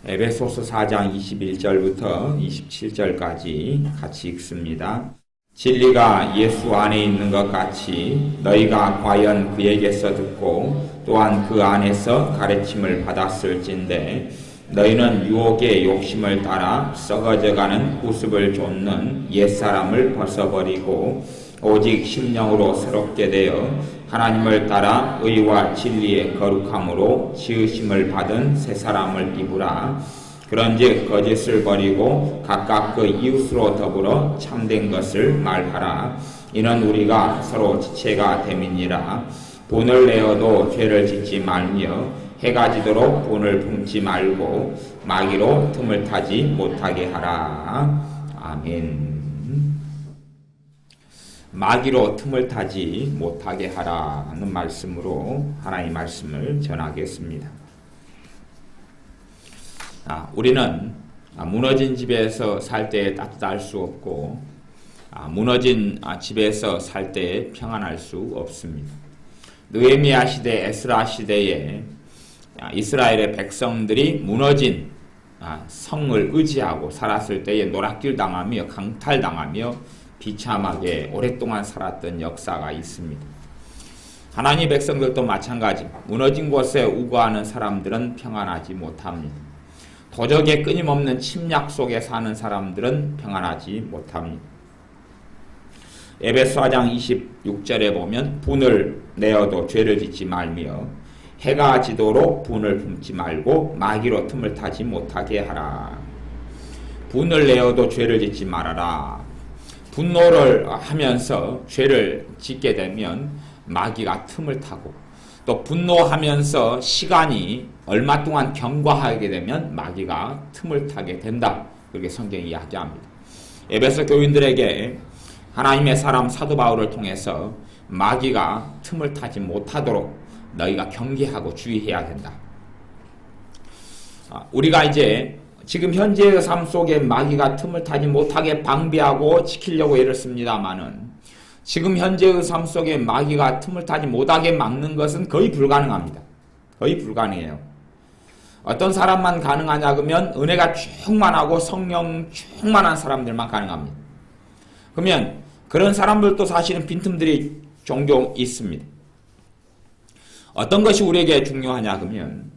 에베소서 4장 21절부터 27절까지 같이 읽습니다. 진리가 예수 안에 있는 것 같이 너희가 과연 그에게서 듣고 또한 그 안에서 가르침을 받았을진데 너희는 유혹의 욕심을 따라 썩어져가는 구습을 좇는 옛사람을 벗어버리고 오직 심령으로 새롭게 되어 하나님을 따라 의와 진리의 거룩함으로 지으심을 받은 새 사람을 입으라. 그런즉 거짓을 버리고 각각 그 이웃으로 더불어 참된 것을 말하라. 이는 우리가 서로 지체가 됨이니라. 본을 내어도 죄를 짓지 말며 해가 지도록 본을 품지 말고 마귀로 틈을 타지 못하게 하라. 아멘. 마귀로 틈을 타지 못하게 하라는 말씀으로 하나님의 말씀을 전하겠습니다. 우리는 무너진 집에서 살 때 따뜻할 수 없고 무너진 집에서 살 때 평안할 수 없습니다. 느헤미야 시대, 에스라 시대에 이스라엘의 백성들이 무너진 성을 의지하고 살았을 때에 노략질 당하며 강탈당하며 비참하게 오랫동안 살았던 역사가 있습니다. 하나님 백성들도 마찬가지. 무너진 곳에 우거하는 사람들은 평안하지 못합니다. 도적의 끊임없는 침략 속에 사는 사람들은 평안하지 못합니다. 에베소 4장 26절에 보면 분을 내어도 죄를 짓지 말며 해가 지도록 분을 품지 말고 마귀로 틈을 타지 못하게 하라. 분을 내어도 죄를 짓지 말아라. 분노를 하면서 죄를 짓게 되면 마귀가 틈을 타고 또 분노하면서 시간이 얼마 동안 경과하게 되면 마귀가 틈을 타게 된다. 그렇게 성경이 이야기합니다. 에베소 교인들에게 하나님의 사람 사도 바울을 통해서 마귀가 틈을 타지 못하도록 너희가 경계하고 주의해야 된다. 우리가 이제 지금 현재의 삶 속에 마귀가 틈을 타지 못하게 방비하고 지키려고 애를 씁니다마는 지금 현재의 삶 속에 마귀가 틈을 타지 못하게 막는 것은 거의 불가능합니다. 거의 불가능해요. 어떤 사람만 가능하냐 그러면 은혜가 충만하고 성령 충만한 사람들만 가능합니다. 그러면 그런 사람들도 사실은 빈틈들이 종종 있습니다. 어떤 것이 우리에게 중요하냐 그러면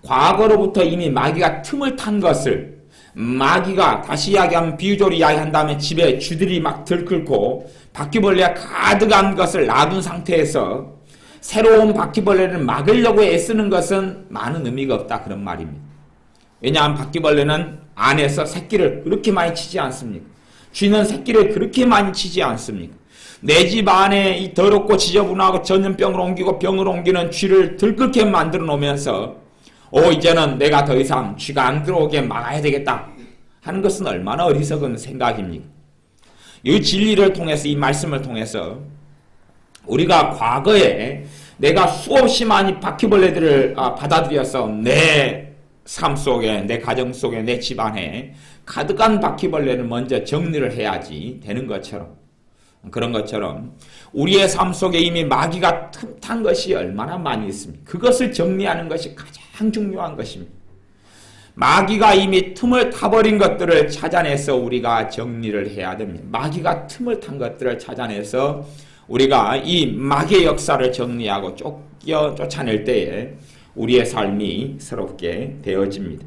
과거로부터 이미 마귀가 틈을 탄 것을 마귀가 다시 이야기하면 비유적으로 이야기한 다음에 집에 쥐들이 막 들끓고 바퀴벌레가 가득한 것을 놔둔 상태에서 새로운 바퀴벌레를 막으려고 애쓰는 것은 많은 의미가 없다 그런 말입니다. 왜냐하면 바퀴벌레는 안에서 새끼를 그렇게 많이 치지 않습니까? 쥐는 새끼를 그렇게 많이 치지 않습니까? 내 집 안에 이 더럽고 지저분하고 전염병을 옮기고 병을 옮기는 쥐를 들끓게 만들어 놓으면서 이제는 내가 더 이상 쥐가 안 들어오게 막아야 되겠다 하는 것은 얼마나 어리석은 생각입니까? 이 진리를 통해서 이 말씀을 통해서 우리가 과거에 내가 수없이 많이 바퀴벌레들을 받아들여서 내 삶 속에 내 가정 속에 내 집안에 가득한 바퀴벌레를 먼저 정리를 해야지 되는 것처럼 그런 것처럼 우리의 삶 속에 이미 마귀가 틈탄 것이 얼마나 많이 있습니까? 그것을 정리하는 것이 가장 중요한 것입니다. 마귀가 이미 틈을 타버린 것들을 찾아내서 우리가 정리를 해야 됩니다. 마귀가 틈을 탄 것들을 찾아내서 우리가 이 마귀의 역사를 정리하고 쫓아낼 때에 우리의 삶이 새롭게 되어집니다.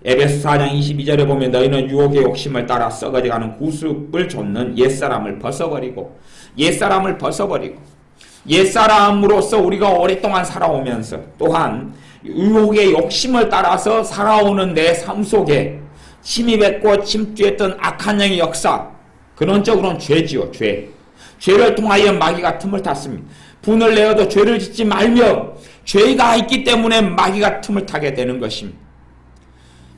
에베소 4장 22절에 보면 너희는 유혹의 욕심을 따라 썩어져가는 구습을 좇는 옛사람을 벗어버리고 옛사람으로서 우리가 오랫동안 살아오면서 또한 유혹의 욕심을 따라서 살아오는 내 삶 속에 침입했고 침투했던 악한 영의 역사 근원적으로는 죄지요. 죄를 통하여 마귀가 틈을 탔습니다. 분을 내어도 죄를 짓지 말며 죄가 있기 때문에 마귀가 틈을 타게 되는 것입니다.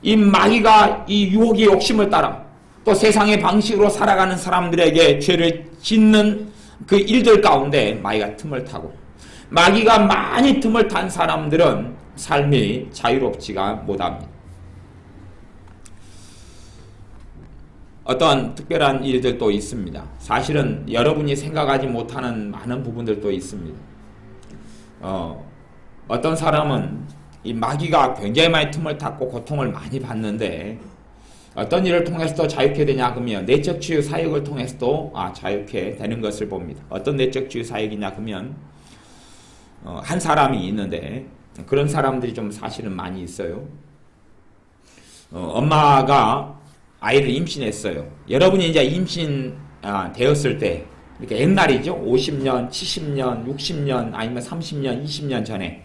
이 마귀가 이 유혹의 욕심을 따라 또 세상의 방식으로 살아가는 사람들에게 죄를 짓는 그 일들 가운데 마귀가 틈을 타고 마귀가 많이 틈을 탄 사람들은 삶이 자유롭지가 못합니다. 어떤 특별한 일들도 있습니다. 사실은 여러분이 생각하지 못하는 많은 부분들도 있습니다. 어떤 사람은 이 마귀가 굉장히 많이 틈을 탔고 고통을 많이 받는데 어떤 일을 통해서도 자유케 되냐 그러면 내적 치유 사역을 통해서도 자유케 되는 것을 봅니다. 어떤 내적 치유 사역이냐 그러면 한 사람이 있는데 그런 사람들이 좀 사실은 많이 있어요. 엄마가 아이를 임신했어요. 여러분이 이제 임신 되었을 때 그러니까 옛날이죠. 50년, 70년, 60년 아니면 30년, 20년 전에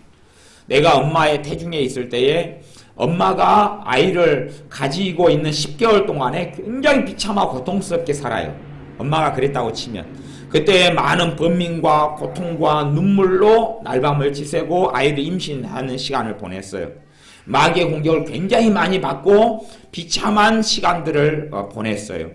내가 엄마의 태중에 있을 때에 엄마가 아이를 가지고 있는 10개월 동안에 굉장히 비참하고 고통스럽게 살아요. 엄마가 그랬다고 치면 그때 많은 번민과 고통과 눈물로 날밤을 지새고 아이를 임신하는 시간을 보냈어요. 마귀의 공격을 굉장히 많이 받고 비참한 시간들을 보냈어요.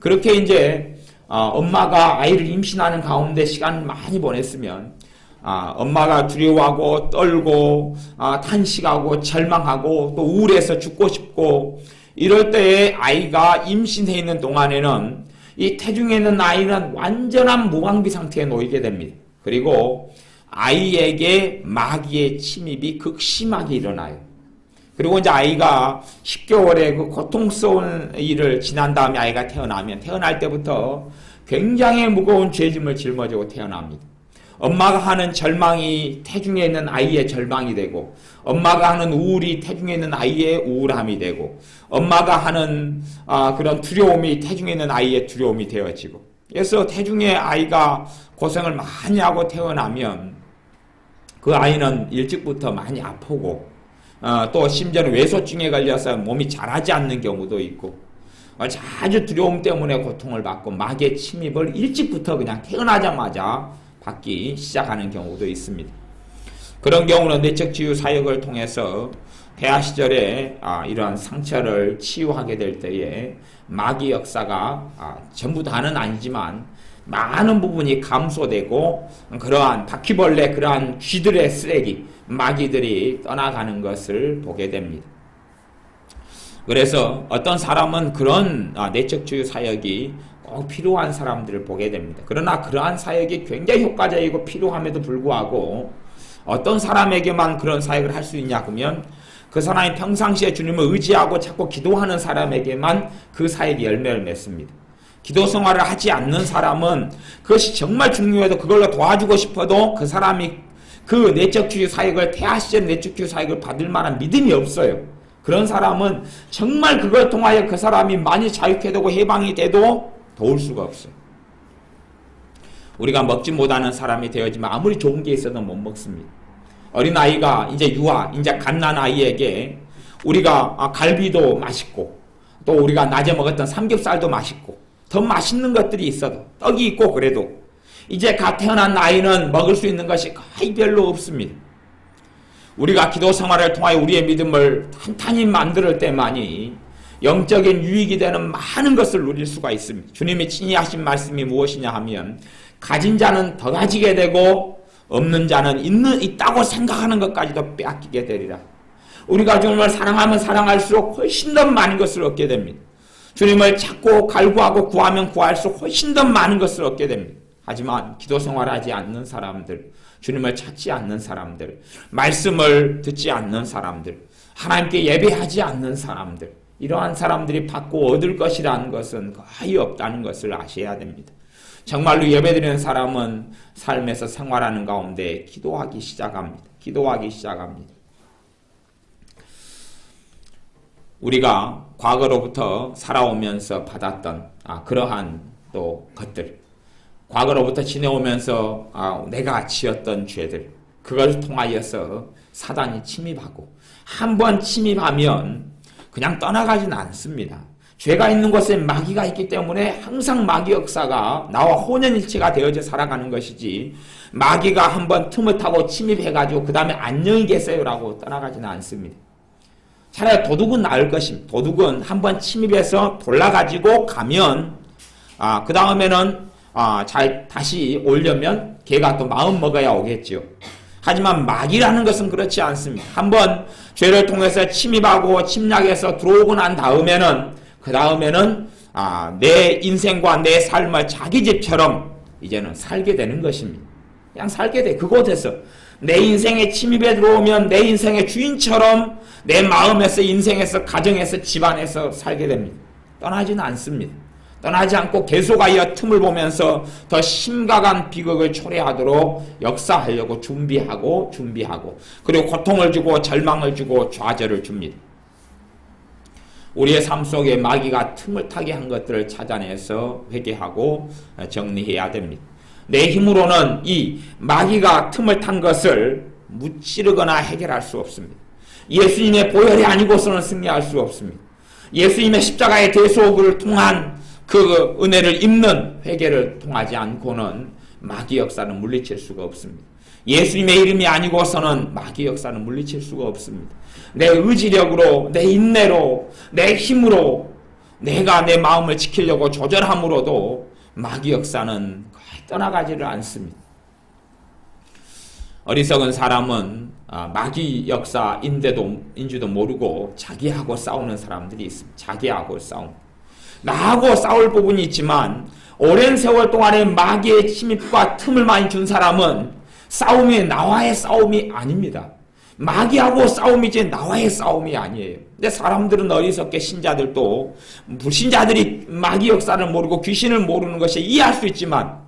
그렇게 이제 엄마가 아이를 임신하는 가운데 시간을 많이 보냈으면 엄마가 두려워하고 떨고 탄식하고 절망하고 또 우울해서 죽고 싶고 이럴 때에 아이가 임신해 있는 동안에는 이 태중에 있는 아이는 완전한 무방비 상태에 놓이게 됩니다. 그리고 아이에게 마귀의 침입이 극심하게 일어나요. 그리고 이제 아이가 10개월의 그 고통스러운 일을 지난 다음에 아이가 태어나면 태어날 때부터 굉장히 무거운 죄짐을 짊어지고 태어납니다. 엄마가 하는 절망이 태중에 있는 아이의 절망이 되고 엄마가 하는 우울이 태중에 있는 아이의 우울함이 되고 엄마가 하는 그런 두려움이 태중에 있는 아이의 두려움이 되어지고 그래서 태중의 아이가 고생을 많이 하고 태어나면 그 아이는 일찍부터 많이 아프고 또 심지어는 외소증에 걸려서 몸이 자라지 않는 경우도 있고 자주 두려움 때문에 고통을 받고 마귀의 침입을 일찍부터 그냥 태어나자마자 받기 시작하는 경우도 있습니다. 그런 경우는 내적 치유 사역을 통해서 태아 시절에 이러한 상처를 치유하게 될 때에 마귀 역사가 전부 다는 아니지만 많은 부분이 감소되고 그러한 바퀴벌레 그러한 쥐들의 쓰레기 마귀들이 떠나가는 것을 보게 됩니다. 그래서 어떤 사람은 그런 내적 치유 사역이 꼭 필요한 사람들을 보게 됩니다. 그러나 그러한 사역이 굉장히 효과적이고 필요함에도 불구하고 어떤 사람에게만 그런 사역을 할 수 있냐 그러면 그 사람이 평상시에 주님을 의지하고 자꾸 기도하는 사람에게만 그 사역이 열매를 맺습니다. 기도 생활을 하지 않는 사람은 그것이 정말 중요해도 그걸로 도와주고 싶어도 그 사람이 그 내적 치유 사역을 태아 시절 내적 치유 사역을 받을 만한 믿음이 없어요. 그런 사람은 정말 그걸 통하여 그 사람이 많이 자유케 되고 해방이 돼도 도울 수가 없어요. 우리가 먹지 못하는 사람이 되어지만 아무리 좋은 게 있어도 못 먹습니다. 어린아이가 이제 유아, 이제 갓난아이에게 우리가 갈비도 맛있고 또 우리가 낮에 먹었던 삼겹살도 맛있고 더 맛있는 것들이 있어도 떡이 있고 그래도 이제 갓 태어난 아이는 먹을 수 있는 것이 거의 별로 없습니다. 우리가 기도 생활을 통하여 우리의 믿음을 탄탄히 만들 때만이 영적인 유익이 되는 많은 것을 누릴 수가 있습니다. 주님이 친히 하신 말씀이 무엇이냐 하면 가진 자는 더 가지게 되고 없는 자는 있다고 생각하는 것까지도 빼앗기게 되리라. 우리가 주님을 사랑하면 사랑할수록 훨씬 더 많은 것을 얻게 됩니다. 주님을 찾고 갈구하고 구하면 구할수록 훨씬 더 많은 것을 얻게 됩니다. 하지만 기도 생활을 하지 않는 사람들, 주님을 찾지 않는 사람들, 말씀을 듣지 않는 사람들, 하나님께 예배하지 않는 사람들, 이러한 사람들이 받고 얻을 것이라는 것은 거의 없다는 것을 아셔야 됩니다. 정말로 예배드리는 사람은 삶에서 생활하는 가운데 기도하기 시작합니다. 기도하기 시작합니다. 우리가 과거로부터 살아오면서 받았던 그러한 또 것들, 과거로부터 지내오면서 내가 지었던 죄들, 그걸 통하여서 사단이 침입하고 한번 침입하면 그냥 떠나가지는 않습니다. 죄가 있는 곳에 마귀가 있기 때문에 항상 마귀 역사가 나와 혼연일체가 되어져 살아가는 것이지 마귀가 한번 틈을 타고 침입해가지고 그 다음에 안녕히 계세요라고 떠나가지는 않습니다. 차라리 도둑은 나을 것입니다. 도둑은 한번 침입해서 돌아가지고 가면 그 다음에는 다시 오려면 걔가 또 마음 먹어야 오겠죠. 하지만 마귀라는 것은 그렇지 않습니다. 한번 죄를 통해서 침입하고 침략해서 들어오고 난 다음에는 그 다음에는 내 인생과 내 삶을 자기 집처럼 이제는 살게 되는 것입니다. 그냥 살게 돼. 그곳에서 내 인생에 침입해 들어오면 내 인생의 주인처럼 내 마음에서, 인생에서, 가정에서, 집안에서 살게 됩니다. 떠나지는 않습니다. 떠나지 않고 계속하여 틈을 보면서 더 심각한 비극을 초래하도록 역사하려고 준비하고 그리고 고통을 주고 절망을 주고 좌절을 줍니다. 우리의 삶 속에 마귀가 틈을 타게 한 것들을 찾아내서 회개하고 정리해야 됩니다. 내 힘으로는 이 마귀가 틈을 탄 것을 무찌르거나 해결할 수 없습니다. 예수님의 보혈이 아니고서는 승리할 수 없습니다. 예수님의 십자가의 대속을 통한 그 은혜를 입는 회개를 통하지 않고는 마귀 역사는 물리칠 수가 없습니다. 예수님의 이름이 아니고서는 마귀 역사는 물리칠 수가 없습니다. 내 의지력으로, 내 인내로, 내 힘으로 내가 내 마음을 지키려고 조절함으로도 마귀 역사는 거의 떠나가지를 않습니다. 어리석은 사람은 마귀 역사인지도 모르고 자기하고 싸우는 사람들이 있습니다. 자기하고 싸움. 나하고 싸울 부분이 있지만 오랜 세월 동안에 마귀의 침입과 틈을 많이 준 사람은 싸움이 나와의 싸움이 아닙니다. 마귀하고 싸움이지 나와의 싸움이 아니에요. 근데 사람들은 어리석게, 신자들도, 불신자들이 마귀 역사를 모르고 귀신을 모르는 것이 이해할 수 있지만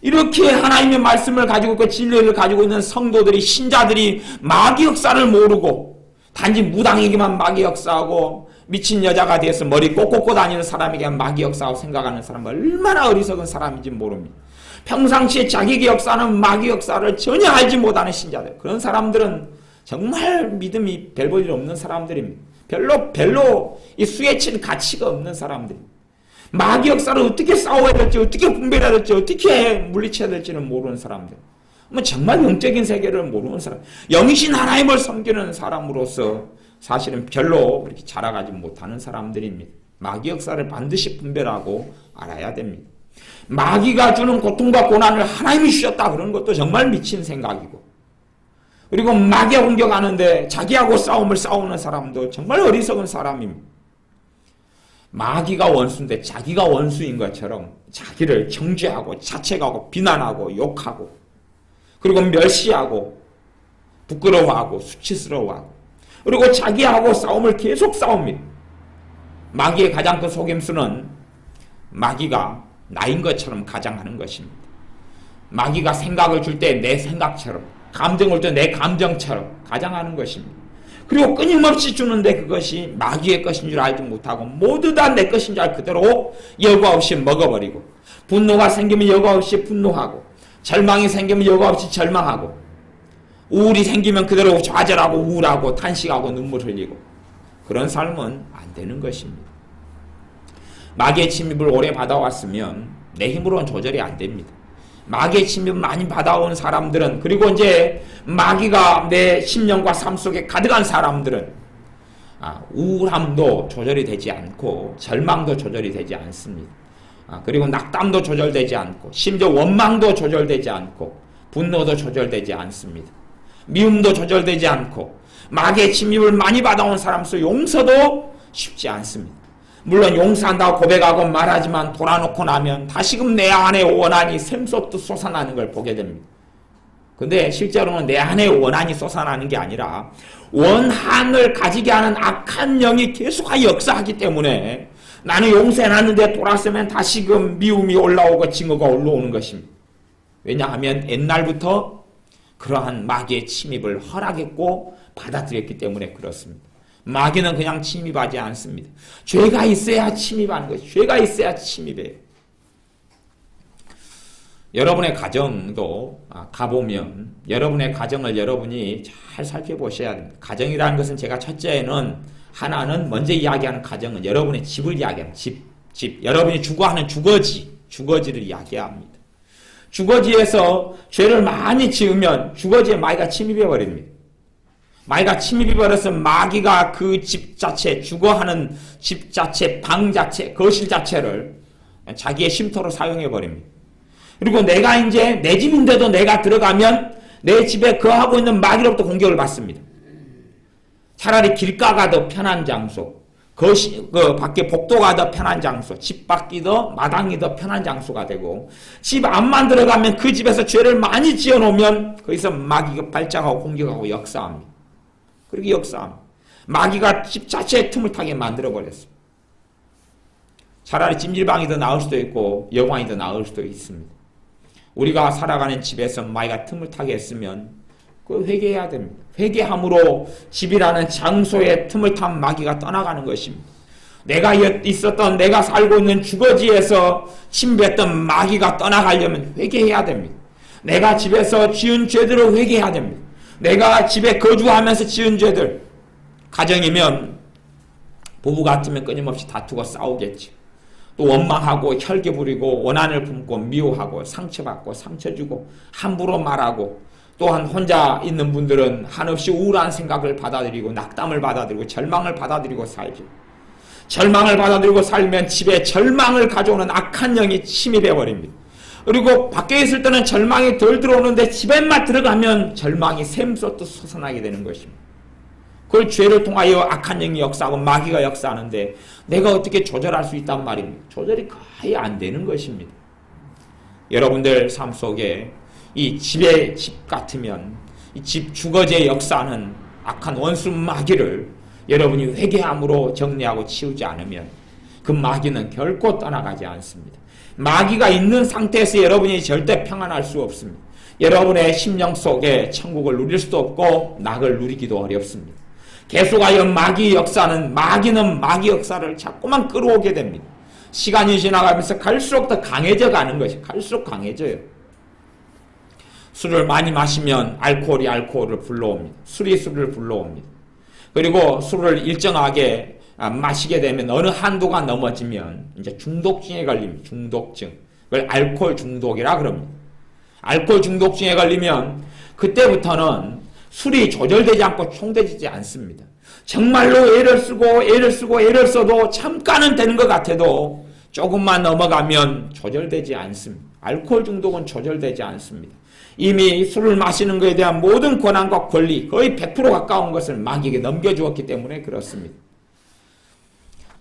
이렇게 하나님의 말씀을 가지고 있고 진리를 가지고 있는 성도들이, 신자들이 마귀 역사를 모르고 단지 무당에게만 마귀 역사하고 미친 여자가 돼서 머리 꼭 꽂고 다니는 사람에게 마귀 역사하고 생각하는 사람은 얼마나 어리석은 사람인지 모릅니다. 평상시에 자기의 역사는 마귀 역사를 전혀 알지 못하는 신자들, 그런 사람들은 정말 믿음이 별 볼 일 없는 사람들입니다. 별로 이 수에 칠 가치가 없는 사람들입니다. 마귀 역사를 어떻게 싸워야 될지, 어떻게 분별해야 될지, 어떻게 물리쳐야 될지는 모르는 사람들. 정말 영적인 세계를 모르는 사람, 영이신 하나님을 섬기는 사람으로서 사실은 별로 그렇게 자라가지 못하는 사람들입니다. 마귀 역사를 반드시 분별하고 알아야 됩니다. 마귀가 주는 고통과 고난을 하나님이 주셨다 그러는 것도 정말 미친 생각이고, 그리고 마귀가 공격하는데 자기하고 싸우는 사람도 정말 어리석은 사람입니다. 마귀가 원수인데 자기가 원수인 것처럼 자기를 정죄하고 자책하고 비난하고 욕하고 그리고 멸시하고 부끄러워하고 수치스러워하고 그리고 자기하고 싸움을 계속 싸웁니다. 마귀의 가장 큰 속임수는 마귀가 나인 것처럼 가장하는 것입니다. 마귀가 생각을 줄 때 내 생각처럼, 감정을 줄 때 내 감정처럼 가장하는 것입니다. 그리고 끊임없이 주는데 그것이 마귀의 것인 줄 알지 못하고 모두 다 내 것인 줄 알고 그대로 여과 없이 먹어버리고, 분노가 생기면 여과 없이 분노하고, 절망이 생기면 여과 없이 절망하고, 우울이 생기면 그대로 좌절하고 우울하고 탄식하고 눈물 흘리고, 그런 삶은 안 되는 것입니다. 마귀의 침입을 오래 받아왔으면 내 힘으로는 조절이 안 됩니다. 마귀의 침입을 많이 받아온 사람들은, 그리고 이제 마귀가 내 심령과 삶 속에 가득한 사람들은 우울함도 조절이 되지 않고 절망도 조절이 되지 않습니다. 그리고 낙담도 조절되지 않고 심지어 원망도 조절되지 않고 분노도 조절되지 않습니다. 미움도 조절되지 않고 마귀의 침입을 많이 받아온 사람으로서 용서도 쉽지 않습니다. 물론 용서한다고 고백하고 말하지만 돌아놓고 나면 다시금 내 안에 원한이 샘솟듯 솟아나는 걸 보게 됩니다. 근데 실제로는 내 안에 원한이 솟아나는 게 아니라 원한을 가지게 하는 악한 영이 계속하여 역사하기 때문에 나는 용서해놨는데 돌아서면 다시금 미움이 올라오고 증오가 올라오는 것입니다. 왜냐하면 옛날부터 그러한 마귀의 침입을 허락했고 받아들였기 때문에 그렇습니다. 마귀는 그냥 침입하지 않습니다. 죄가 있어야 침입하는 것이, 죄가 있어야 침입해요. 여러분의 가정도 가보면 여러분의 가정을 여러분이 잘 살펴보셔야 됩니다. 가정이라는 것은 제가 첫째는 하나는 먼저 이야기하는 가정은 여러분의 집을 이야기하는 집. 여러분이 주거하는 주거지를 이야기합니다. 주거지에서 죄를 많이 지으면 주거지에 마귀가 침입해버립니다. 마귀가 침입해버려서 마귀가 그 집 자체, 주거하는 집 자체, 방 자체, 거실 자체를 자기의 쉼터로 사용해버립니다. 그리고 내가 이제 내 집인데도 내가 들어가면 내 집에 거하고 있는 마귀로부터 공격을 받습니다. 차라리 길가가 더 편한 장소, 그 밖에 복도가 더 편한 장소, 집 밖이 더 마당이 더 편한 장소가 되고, 집 안만 들어가면 그 집에서 죄를 많이 지어놓으면 거기서 마귀가 발작하고 공격하고 역사합니다. 그렇게 역사합니다. 마귀가 집 자체에 틈을 타게 만들어버렸습니다. 차라리 찜질방이 더 나을 수도 있고 여관이 더 나을 수도 있습니다. 우리가 살아가는 집에서 마귀가 틈을 타게 했으면 그 회개해야 됩니다. 회개함으로 집이라는 장소에 틈을 탄 마귀가 떠나가는 것입니다. 내가 있었던, 내가 살고 있는 주거지에서 침뱉던 마귀가 떠나가려면 회개해야 됩니다. 내가 집에서 지은 죄들을 회개해야 됩니다. 내가 집에 거주하면서 지은 죄들, 가정이면 부부 같으면 끊임없이 다투고 싸우겠지. 또 원망하고 혈기 부리고 원한을 품고 미워하고 상처받고 상처주고 함부로 말하고, 또한 혼자 있는 분들은 한없이 우울한 생각을 받아들이고 낙담을 받아들이고 절망을 받아들이고 살죠. 절망을 받아들이고 살면 집에 절망을 가져오는 악한 영이 침입해 버립니다. 그리고 밖에 있을 때는 절망이 덜 들어오는데 집에만 들어가면 절망이 샘솟듯 솟아나게 되는 것입니다. 그걸 죄를 통하여 악한 영이 역사하고 마귀가 역사하는데 내가 어떻게 조절할 수 있단 말입니다. 조절이 거의 안 되는 것입니다. 여러분들 삶 속에 이 집의 집 같으면 이 집 주거지의 역사하는 악한 원수 마귀를 여러분이 회개함으로 정리하고 치우지 않으면 그 마귀는 결코 떠나가지 않습니다. 마귀가 있는 상태에서 여러분이 절대 평안할 수 없습니다. 여러분의 심령 속에 천국을 누릴 수도 없고 낙을 누리기도 어렵습니다. 계속하여 마귀 역사는, 마귀는 마귀 역사를 자꾸만 끌어오게 됩니다. 시간이 지나가면서 갈수록 더 강해져 가는 것이, 갈수록 강해져요. 술을 많이 마시면 알코올이 알코올을 불러옵니다. 술이 술을 불러옵니다. 그리고 술을 일정하게 마시게 되면 어느 한도가 넘어지면 이제 중독증에 걸립니다. 중독증. 그걸 알코올 중독이라 그럽니다. 알코올 중독증에 걸리면 그때부터는 술이 조절되지 않고 총대지지 않습니다. 정말로 애를 써도 잠깐은 되는 것 같아도 조금만 넘어가면 조절되지 않습니다. 알코올 중독은 조절되지 않습니다. 이미 술을 마시는 것에 대한 모든 권한과 권리, 거의 100% 가까운 것을 마귀에게 넘겨주었기 때문에 그렇습니다.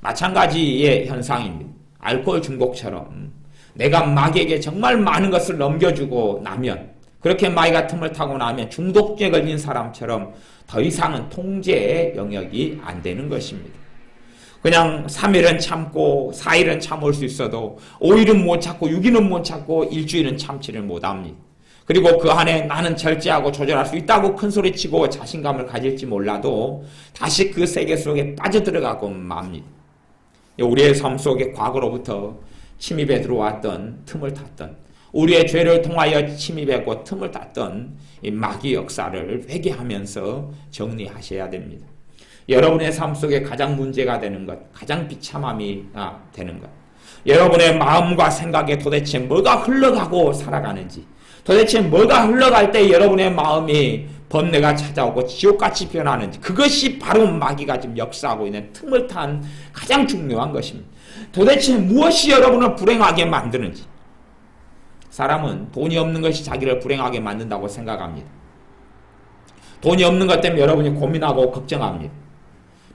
마찬가지의 현상입니다. 알코올 중독처럼 내가 마귀에게 정말 많은 것을 넘겨주고 나면, 그렇게 마귀가 틈을 타고 나면 중독증에 걸린 사람처럼 더 이상은 통제의 영역이 안 되는 것입니다. 그냥 3일은 참고 4일은 참을 수 있어도 5일은 못 참고 6일은 못 참고 일주일은 참지를 못합니다. 그리고 그 안에 나는 절제하고 조절할 수 있다고 큰소리치고 자신감을 가질지 몰라도 다시 그 세계 속에 빠져들어가고 맙니다. 우리의 삶 속에 과거로부터 침입해 들어왔던, 틈을 탔던, 우리의 죄를 통하여 침입하고 틈을 탔던 이 마귀 역사를 회개하면서 정리하셔야 됩니다. 여러분의 삶 속에 가장 문제가 되는 것, 가장 비참함이 되는 것, 여러분의 마음과 생각에 도대체 뭐가 흘러가고 살아가는지, 도대체 뭐가 흘러갈 때 여러분의 마음이 번뇌가 찾아오고 지옥같이 변하는지, 그것이 바로 마귀가 지금 역사하고 있는 틈을 탄 가장 중요한 것입니다. 도대체 무엇이 여러분을 불행하게 만드는지. 사람은 돈이 없는 것이 자기를 불행하게 만든다고 생각합니다. 돈이 없는 것 때문에 여러분이 고민하고 걱정합니다.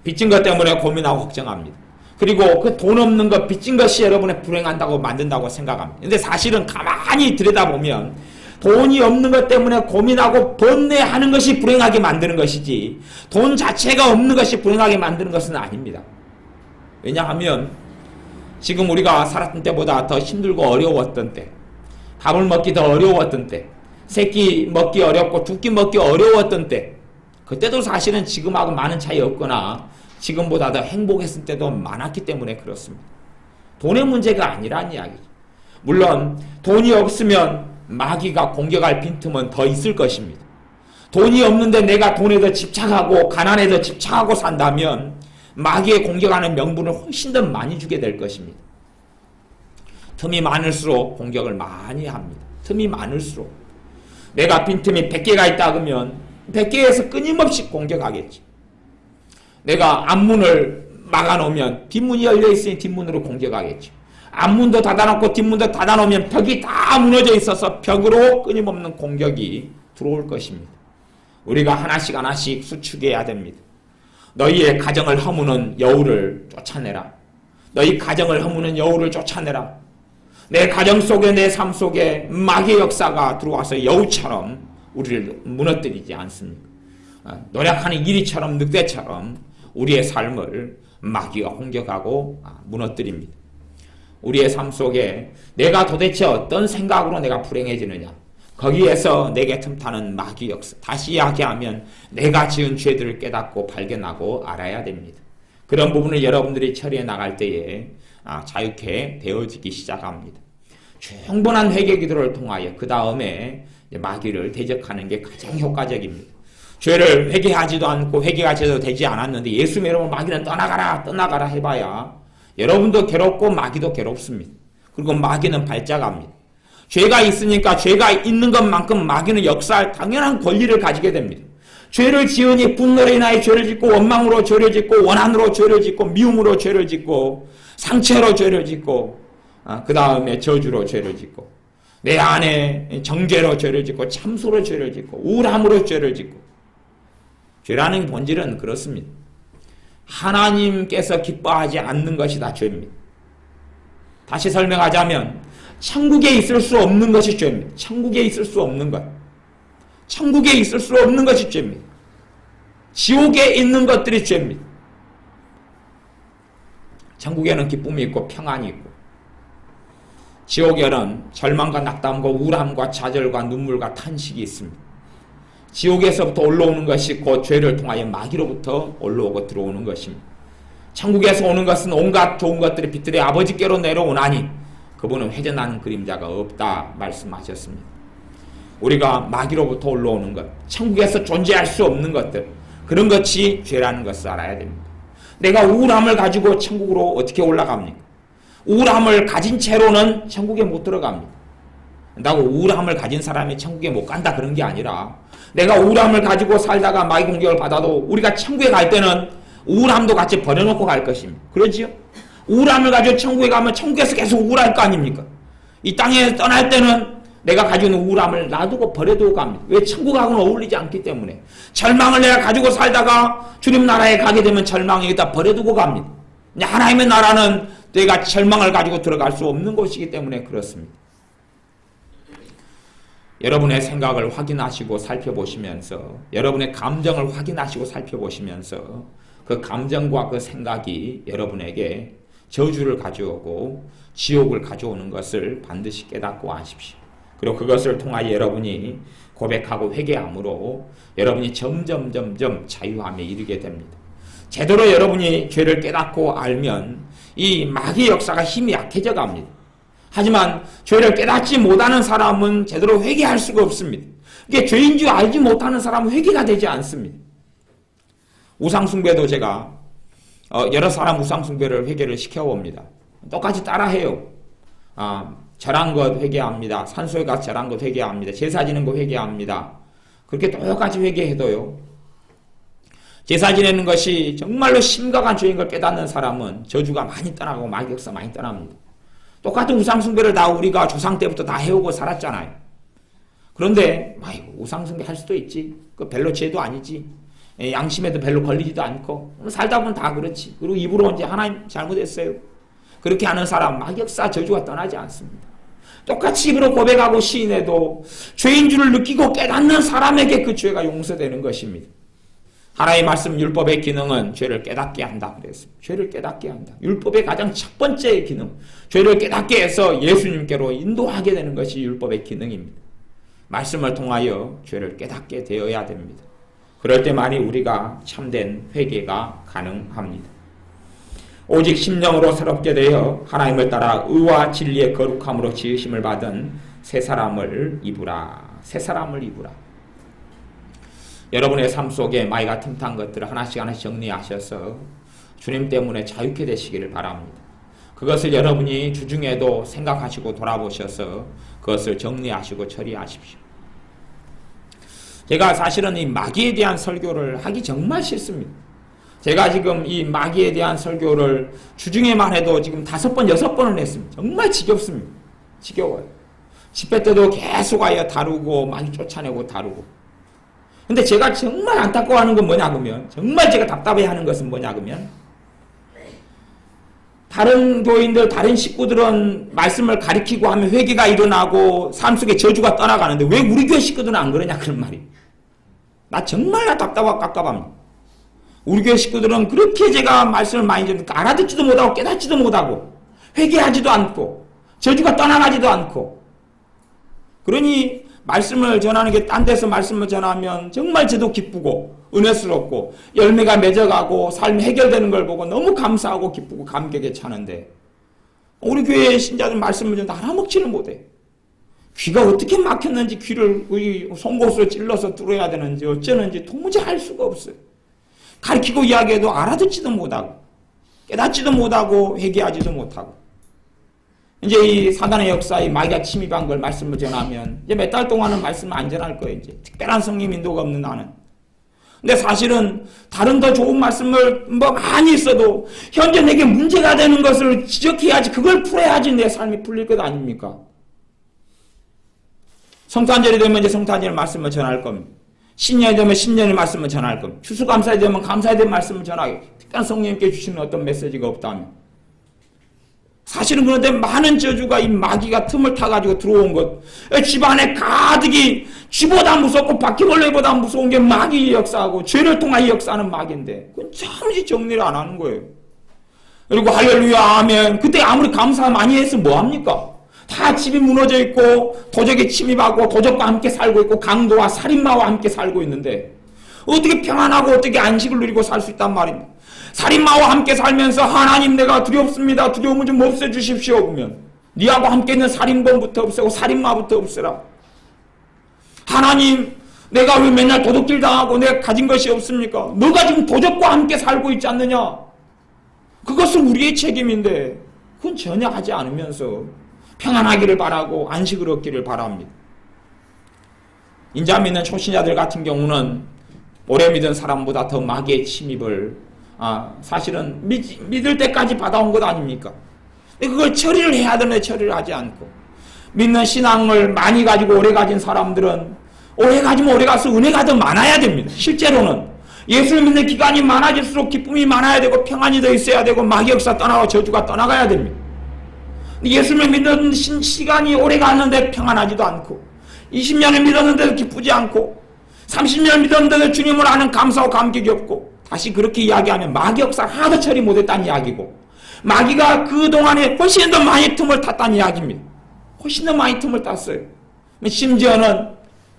빚진 것 때문에 고민하고 걱정합니다. 그리고 그 돈 없는 것, 빚진 것이 여러분을 불행한다고 만든다고 생각합니다. 근데 사실은 가만히 들여다보면 돈이 없는 것 때문에 고민하고 번뇌하는 것이 불행하게 만드는 것이지 돈 자체가 없는 것이 불행하게 만드는 것은 아닙니다. 왜냐하면 지금 우리가 살았던 때보다 더 힘들고 어려웠던 때, 밥을 먹기 더 어려웠던 때, 새끼 먹기 어렵고 두 끼 먹기 어려웠던 때, 그때도 사실은 지금하고 많은 차이 없거나 지금보다 더 행복했을 때도 많았기 때문에 그렇습니다. 돈의 문제가 아니란 이야기죠. 물론 돈이 없으면 마귀가 공격할 빈틈은 더 있을 것입니다. 돈이 없는데 내가 돈에 더 집착하고 가난에 더 집착하고 산다면 마귀의 공격하는 명분을 훨씬 더 많이 주게 될 것입니다. 틈이 많을수록 공격을 많이 합니다. 틈이 많을수록. 내가 빈틈이 100개가 있다 그러면 100개에서 끊임없이 공격하겠지. 내가 앞문을 막아놓으면 뒷문이 열려있으니 뒷문으로 공격하겠지. 앞문도 닫아놓고 뒷문도 닫아놓으면 벽이 다 무너져 있어서 벽으로 끊임없는 공격이 들어올 것입니다. 우리가 하나씩 하나씩 수축해야 됩니다. 너희의 가정을 허무는 여우를 쫓아내라. 너희 가정을 허무는 여우를 쫓아내라. 내 가정 속에 내 삶 속에 마귀의 역사가 들어와서 여우처럼 우리를 무너뜨리지 않습니까? 노력하는 이리처럼 늑대처럼 우리의 삶을 마귀가 공격하고 무너뜨립니다. 우리의 삶 속에 내가 도대체 어떤 생각으로 내가 불행해지느냐, 거기에서 내게 틈타는 마귀 역사, 다시 이야기하면 내가 지은 죄들을 깨닫고 발견하고 알아야 됩니다. 그런 부분을 여러분들이 처리해 나갈 때에 자유케 되어지기 시작합니다. 충분한 회개 기도를 통하여 그 다음에 마귀를 대적하는 게 가장 효과적입니다. 죄를 회개하지도 않고 회개가 제대로 되지 않았는데 예수 믿으면 마귀는 떠나가라 떠나가라 해봐야 여러분도 괴롭고 마귀도 괴롭습니다. 그리고 마귀는 발작합니다. 죄가 있으니까 죄가 있는 것만큼 마귀는 역사할 당연한 권리를 가지게 됩니다. 죄를 지으니 분노로 인하여 죄를 짓고 원망으로 죄를 짓고 원한으로 죄를 짓고 미움으로 죄를 짓고 상처로 죄를 짓고 그 다음에 저주로 죄를 짓고 내 안에 정죄로 죄를 짓고 참소로 죄를 짓고 우울함으로 죄를 짓고 죄라는 본질은 그렇습니다. 하나님께서 기뻐하지 않는 것이 다 죄입니다. 다시 설명하자면 천국에 있을 수 없는 것이 죄입니다. 천국에 있을 수 없는 것. 천국에 있을 수 없는 것이 죄입니다. 지옥에 있는 것들이 죄입니다. 천국에는 기쁨이 있고 평안이 있고 지옥에는 절망과 낙담과 우울함과 좌절과 눈물과 탄식이 있습니다. 지옥에서부터 올라오는 것이 곧 죄를 통하여 마귀로부터 올라오고 들어오는 것입니다. 천국에서 오는 것은 온갖 좋은 것들이 빛들의 아버지께로 내려오나니 그분은 회전하는 그림자가 없다 말씀하셨습니다. 우리가 마귀로부터 올라오는 것, 천국에서 존재할 수 없는 것들, 그런 것이 죄라는 것을 알아야 됩니다. 내가 우울함을 가지고 천국으로 어떻게 올라갑니까? 우울함을 가진 채로는 천국에 못 들어갑니다. 그렇다고 우울함을 가진 사람이 천국에 못 간다 그런 게 아니라 내가 우울함을 가지고 살다가 마귀 공격을 받아도 우리가 천국에 갈 때는 우울함도 같이 버려놓고 갈 것입니다. 그러지요? 우울함을 가지고 천국에 가면 천국에서 계속 우울할 거 아닙니까? 이 땅에 떠날 때는 내가 가지고 있는 우울함을 놔두고 버려두고 갑니다. 왜? 천국하고는 어울리지 않기 때문에. 절망을 내가 가지고 살다가 주님 나라에 가게 되면 절망을 여기다 버려두고 갑니다. 하나님의 나라는 내가 절망을 가지고 들어갈 수 없는 곳이기 때문에 그렇습니다. 여러분의 생각을 확인하시고 살펴보시면서 여러분의 감정을 확인하시고 살펴보시면서 그 감정과 그 생각이 여러분에게 저주를 가져오고 지옥을 가져오는 것을 반드시 깨닫고 아십시오. 그리고 그것을 통하여 여러분이 고백하고 회개함으로 여러분이 점점 자유함에 이르게 됩니다. 제대로 여러분이 죄를 깨닫고 알면 이 마귀의 역사가 힘이 약해져 갑니다. 하지만 죄를 깨닫지 못하는 사람은 제대로 회개할 수가 없습니다. 이게 죄인 줄 알지 못하는 사람은 회개가 되지 않습니다. 우상숭배도 제가 여러 사람 우상숭배를 회개를 시켜봅니다. 똑같이 따라해요. 절한 것 회개합니다. 산소에 가서 절한 것 회개합니다. 제사 지는 거 회개합니다. 그렇게 똑같이 회개해도요. 제사 지내는 것이 정말로 심각한 죄인 걸 깨닫는 사람은 저주가 많이 떠나고 마귀 역사 많이 떠납니다. 똑같은 우상숭배를 다 우리가 조상 때부터 다 해오고 살았잖아요. 그런데 우상숭배 할 수도 있지. 그 별로 죄도 아니지. 양심에도 별로 걸리지도 않고 살다 보면 다 그렇지. 그리고 입으로 이제 하나님 잘못했어요. 그렇게 하는 사람 마귀 역사 저주가 떠나지 않습니다. 똑같이 입으로 고백하고 시인해도 죄인 줄을 느끼고 깨닫는 사람에게 그 죄가 용서되는 것입니다. 하나님의 말씀 율법의 기능은 죄를 깨닫게 한다 그랬습니다. 죄를 깨닫게 한다. 율법의 가장 첫 번째 기능, 죄를 깨닫게 해서 예수님께로 인도하게 되는 것이 율법의 기능입니다. 말씀을 통하여 죄를 깨닫게 되어야 됩니다. 그럴 때만이 우리가 참된 회개가 가능합니다. 오직 심령으로 새롭게 되어 하나님을 따라 의와 진리의 거룩함으로 지으심을 받은 새 사람을 입으라. 새 사람을 입으라. 여러분의 삶 속에 마귀가 틈탄 것들을 하나씩 정리하셔서 주님 때문에 자유케 되시기를 바랍니다. 그것을 여러분이 주중에도 생각하시고 돌아보셔서 그것을 정리하시고 처리하십시오. 제가 사실은 이 마귀에 대한 설교를 하기 정말 싫습니다. 제가 지금 이 마귀에 대한 설교를 주중에만 해도 지금 5번, 6번을 했습니다. 정말 지겹습니다. 지겨워요. 집회 때도 계속 하여 다루고 마귀 쫓아내고 다루고 근데 제가 정말 안타까워하는 건 뭐냐 그러면, 정말 제가 답답해하는 것은 뭐냐 그러면, 다른 교인들, 다른 식구들은 말씀을 가리키고 하면 회개가 일어나고 삶 속에 저주가 떠나가는데 왜 우리 교회 식구들은 안 그러냐 그런 말이. 나 정말 답답하고 깝깝합니다. 우리 교회 식구들은 그렇게 제가 말씀을 많이 듣니까 알아듣지도 못하고 깨닫지도 못하고 회개하지도 않고 저주가 떠나가지도 않고, 그러니 말씀을 전하는 게 딴 데서 말씀을 전하면 정말 저도 기쁘고 은혜스럽고 열매가 맺어가고 삶이 해결되는 걸 보고 너무 감사하고 기쁘고 감격에 차는데, 우리 교회 신자들 말씀을 전하는데 알아먹지를 못해. 귀가 어떻게 막혔는지, 귀를 송곳으로 찔러서 뚫어야 되는지 어쩌는지 도무지 알 수가 없어요. 가르치고 이야기해도 알아듣지도 못하고 깨닫지도 못하고 회개하지도 못하고, 이제 이 사단의 역사에 마귀가 침입한 걸 말씀을 전하면 이제 몇 달 동안은 말씀을 안 전할 거예요. 이제 특별한 성령 인도가 없는 나는. 근데 사실은 다른 더 좋은 말씀을 뭐 많이 있어도 현재 내게 문제가 되는 것을 지적해야지, 그걸 풀어야지 내 삶이 풀릴 것 아닙니까? 성탄절이 되면 이제 성탄절 말씀을 전할 겁니다. 신년이 되면 신년의 말씀을 전할 겁니다. 추수감사에 되면 감사에 대한 말씀을 전하고, 특별한 성령님께 주시는 어떤 메시지가 없다면. 사실은 그런데 많은 저주가 이 마귀가 틈을 타가지고 들어온 것, 집안에 가득이 쥐보다 무섭고 바퀴벌레보다 무서운 게 마귀의 역사하고 죄를 통하여 역사하는 마귀인데, 그건 참지 정리를 안 하는 거예요. 그리고 할렐루야 아멘, 그때 아무리 감사 많이 해서 뭐합니까? 다 집이 무너져 있고 도적이 침입하고 도적과 함께 살고 있고 강도와 살인마와 함께 살고 있는데 어떻게 평안하고 어떻게 안식을 누리고 살 수 있단 말입니다. 살인마와 함께 살면서 하나님 내가 두렵습니다, 두려움을 좀 없애주십시오 그러면 니하고 함께 있는 살인범부터 없애고 살인마부터 없애라. 하나님 내가 왜 맨날 도둑질 당하고 내가 가진 것이 없습니까? 너가 지금 도적과 함께 살고 있지 않느냐? 그것은 우리의 책임인데 그건 전혀 하지 않으면서 평안하기를 바라고 안식을 얻기를 바랍니다. 인자 믿는 초신자들 같은 경우는 오래 믿은 사람보다 더 마귀의 침입을 사실은 믿을 때까지 받아온 것 아닙니까? 그걸 처리를 해야 되는데 처리를 하지 않고, 믿는 신앙을 많이 가지고 오래 가진 사람들은 오래 가지면 오래 가서 은혜가 더 많아야 됩니다. 실제로는 예수를 믿는 기간이 많아질수록 기쁨이 많아야 되고 평안이 더 있어야 되고 마귀 역사 떠나고 저주가 떠나가야 됩니다. 예수를 믿는 시간이 오래 갔는데 평안하지도 않고 20년을 믿었는데도 기쁘지 않고 30년 믿었는데도 주님을 아는 감사와 감격이 없고, 다시 그렇게 이야기하면 마귀 역사 하나도 처리 못했다는 이야기고, 마귀가 그동안에 훨씬 더 많이 틈을 탔다는 이야기입니다. 훨씬 더 많이 틈을 땄어요. 심지어는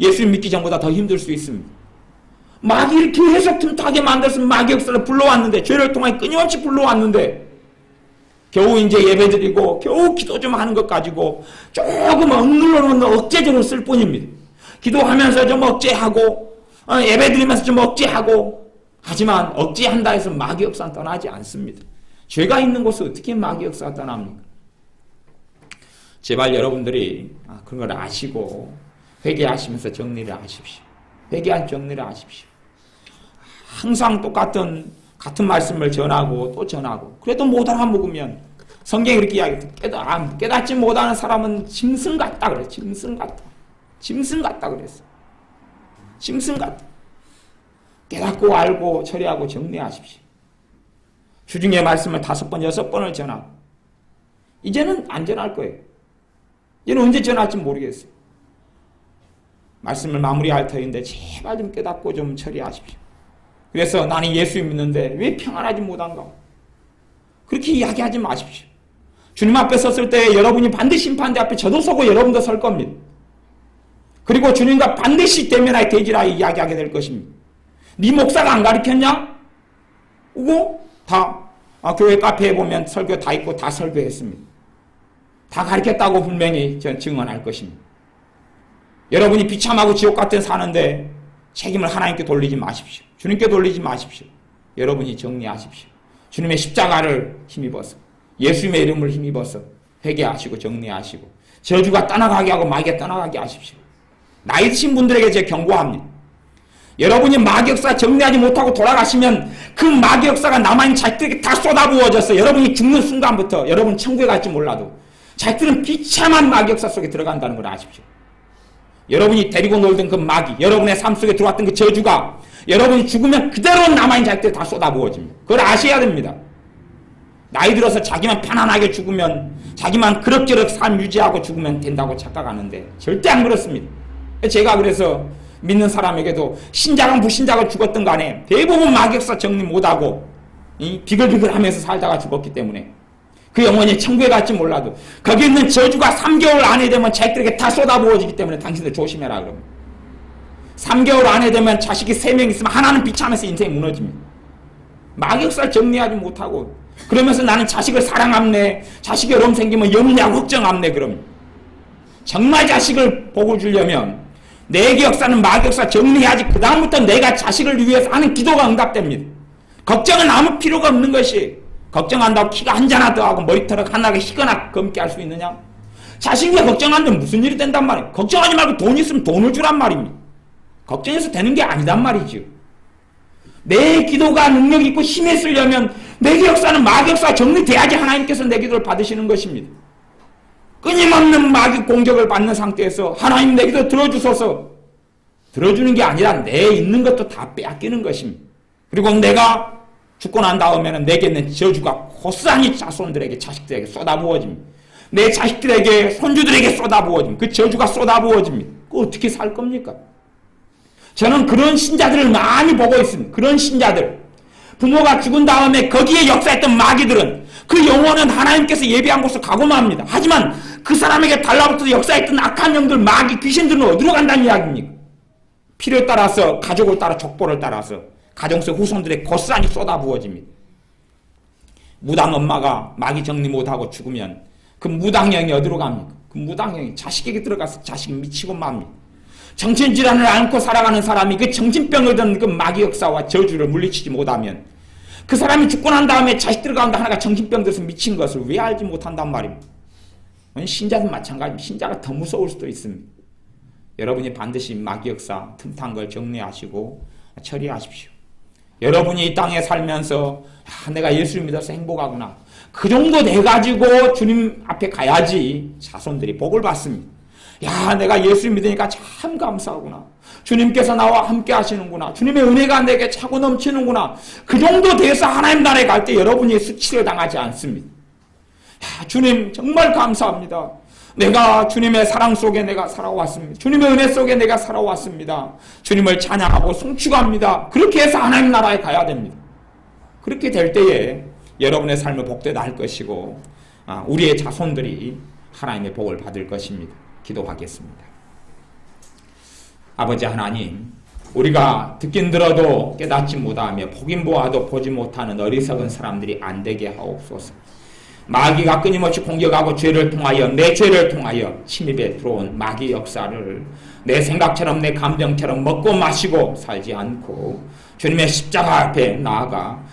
예수 믿기 전보다 더 힘들 수 있습니다. 마귀를 계속 틈타게 만들어서 마귀 역사를 불러왔는데, 죄를 통해 끊임없이 불러왔는데, 겨우 이제 예배드리고 겨우 기도 좀 하는 것 가지고 조금 억눌러 놓는 억제적으로 쓸 뿐입니다. 기도하면서 좀 억제하고 예배드리면서 좀 억제하고, 하지만 억제한다 해서 마귀 역사는 떠나지 않습니다. 죄가 있는 곳에 어떻게 마귀 역사가 떠납니까? 제발 여러분들이 그런 걸 아시고 회개하시면서 정리를 하십시오. 회개한 정리를 하십시오. 항상 같은 말씀을 전하고 또 전하고, 그래도 못 알아먹으면 성경이 그렇게 이야기해요. 깨닫지 못하는 사람은 짐승 같다 그래. 짐승 같다 그랬어. 짐승 같다. 깨닫고 알고 처리하고 정리하십시오. 주중에 말씀을 5번 6번을 전하고, 이제는 안 전할 거예요. 이제는 언제 전할지 모르겠어요. 말씀을 마무리할 터인데 제발 좀 깨닫고 좀 처리하십시오. 그래서 나는 예수 믿는데 왜 평안하지 못한가? 그렇게 이야기하지 마십시오. 주님 앞에 섰을 때 여러분이 반드시 심판대 앞에 저도 서고 여러분도 설 겁니다. 그리고 주님과 반드시 대면하여 대질하여 이야기하게 될 것입니다. 네 목사가 안 가르쳤냐? 그거 다 교회 카페에 보면 설교 다 있고 다 설교했습니다. 다 가르쳤다고 분명히 증언할 것입니다. 여러분이 비참하고 지옥 같은 사는데 책임을 하나님께 돌리지 마십시오. 주님께 돌리지 마십시오. 여러분이 정리하십시오. 주님의 십자가를 힘입어서, 예수님의 이름을 힘입어서 회개하시고 정리하시고 저주가 떠나가게 하고 마귀가 떠나가게 하십시오. 나이 드신 분들에게 제가 경고합니다. 여러분이 마귀 역사 정리하지 못하고 돌아가시면 그 마귀 역사가 남아있는 자식들에게 다 쏟아부어져서 여러분이 죽는 순간부터 여러분 천국에 갈지 몰라도 자식들은 비참한 마귀 역사 속에 들어간다는 걸 아십시오. 여러분이 데리고 놀던 그 마귀, 여러분의 삶 속에 들어왔던 그 저주가 여러분이 죽으면 그대로 남아있는 자식들 다 쏟아부어집니다. 그걸 아셔야 됩니다. 나이 들어서 자기만 편안하게 죽으면, 자기만 그럭저럭 삶 유지하고 죽으면 된다고 착각하는데 절대 안 그렇습니다. 제가 그래서 믿는 사람에게도 신자가 무신자가 죽었던 간에 대부분 마귀역사 정리 못하고 비글비글하면서 살다가 죽었기 때문에 그 영혼이 천국에 갈지 몰라도 거기 있는 저주가 3개월 안에 되면 자식들에게 다 쏟아부어지기 때문에 당신들 조심해라 그럽니다. 3개월 안에 되면 자식이 3명 있으면 하나는 비참해서 인생이 무너집니다. 마귀역사를 정리하지 못하고 그러면서 나는 자식을 사랑합네, 자식이 여러분 생기면 영리하고 걱정합네 그럽니다. 정말 자식을 복을 주려면 내게 역사는 마귀역사 정리해야지 그 다음부터 내가 자식을 위해서 하는 기도가 응답됩니다. 걱정은 아무 필요가 없는 것이, 걱정한다고 키가 한 잔 더 하고 머리털을 하나가 희거나 검게 할 수 있느냐? 자식이 걱정하는데 무슨 일이 된단 말이에요. 걱정하지 말고 돈 있으면 돈을 주란 말입니다. 걱정해서 되는 게 아니단 말이죠. 내 기도가 능력 있고 힘에 쓰려면 내게 역사는 마귀역사 정리돼야지 하나님께서 내 기도를 받으시는 것입니다. 끊임없는 마귀 공격을 받는 상태에서 하나님 내 기도 들어주소서, 들어주는 게 아니라 내 있는 것도 다 빼앗기는 것입니다. 그리고 내가 죽고 난 다음에는 내게 있는 저주가 고스란히 자손들에게, 자식들에게 쏟아부어집니다. 내 자식들에게, 손주들에게 쏟아부어집니다. 그 저주가 쏟아부어집니다. 그거 어떻게 살 겁니까? 저는 그런 신자들을 많이 보고 있습니다. 그런 신자들, 부모가 죽은 다음에 거기에 역사했던 마귀들은 그 영혼은 하나님께서 예비한 곳으로 가고 맙니다. 하지만 그 사람에게 달라붙어서 역사했던 악한 영들, 마귀, 귀신들은 어디로 간다는 이야기입니까? 필요에 따라서, 가족을 따라, 족보를 따라서 가정 속 후손들의 고스란히 쏟아부어집니다. 무당 엄마가 마귀 정리 못하고 죽으면 그 무당형이 어디로 갑니까? 그 무당형이 자식에게 들어가서 자식이 미치고 맙니다. 정신질환을 앓고 살아가는 사람이 그 정신병을 든 그 마귀 역사와 저주를 물리치지 못하면 그 사람이 죽고 난 다음에 자식들 가운데 하나가 정신병 들어서 미친 것을 왜 알지 못한단 말입니다. 신자도 마찬가지입니다. 신자가 더 무서울 수도 있습니다. 여러분이 반드시 마귀 역사 틈탄 걸 정리하시고 처리하십시오. 여러분이 이 땅에 살면서 내가 예수를 믿어서 행복하구나, 그 정도 돼가지고 주님 앞에 가야지 자손들이 복을 받습니다. 야, 내가 예수를 믿으니까 참 감사하구나, 주님께서 나와 함께 하시는구나, 주님의 은혜가 내게 차고 넘치는구나, 그 정도 돼서 하나님 나라에 갈 때 여러분이 수치를 당하지 않습니다. 야, 주님 정말 감사합니다. 내가 주님의 사랑 속에 내가 살아왔습니다. 주님의 은혜 속에 내가 살아왔습니다. 주님을 찬양하고 송축합니다. 그렇게 해서 하나님 나라에 가야 됩니다. 그렇게 될 때에 여러분의 삶은 복되다 할 것이고 우리의 자손들이 하나님의 복을 받을 것입니다. 기도하겠습니다. 아버지 하나님, 우리가 듣긴 들어도 깨닫지 못하며 보긴 보아도 보지 못하는 어리석은 사람들이 안 되게 하옵소서. 마귀가 끊임없이 공격하고 죄를 통하여, 내 죄를 통하여 침입에 들어온 마귀 역사를 내 생각처럼 내 감정처럼 먹고 마시고 살지 않고 주님의 십자가 앞에 나아가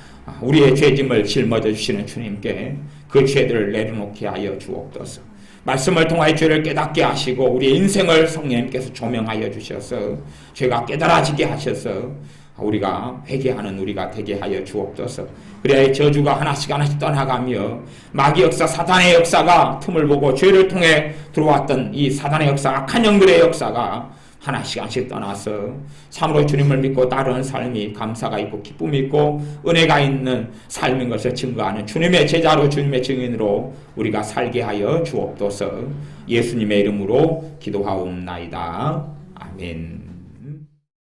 우리의 죄짐을 짊어져 주시는 주님께 그 죄들을 내려놓게 하여 주옵소서. 말씀을 통하여 죄를 깨닫게 하시고 우리의 인생을 성령님께서 조명하여 주셔서 죄가 깨달아지게 하셔서 우리가 회개하는 우리가 되게 하여 주옵소서. 그래야 저주가 하나씩 하나씩 떠나가며 마귀 역사, 사단의 역사가 틈을 보고 죄를 통해 들어왔던 이 사단의 역사, 악한 영들의 역사가 하나씩 하나씩 떠나서 참으로 주님을 믿고 따르는 삶이 감사가 있고 기쁨이 있고 은혜가 있는 삶인 것을 증거하는 주님의 제자로, 주님의 증인으로 우리가 살게 하여 주옵소서. 예수님의 이름으로 기도하옵나이다. 아멘.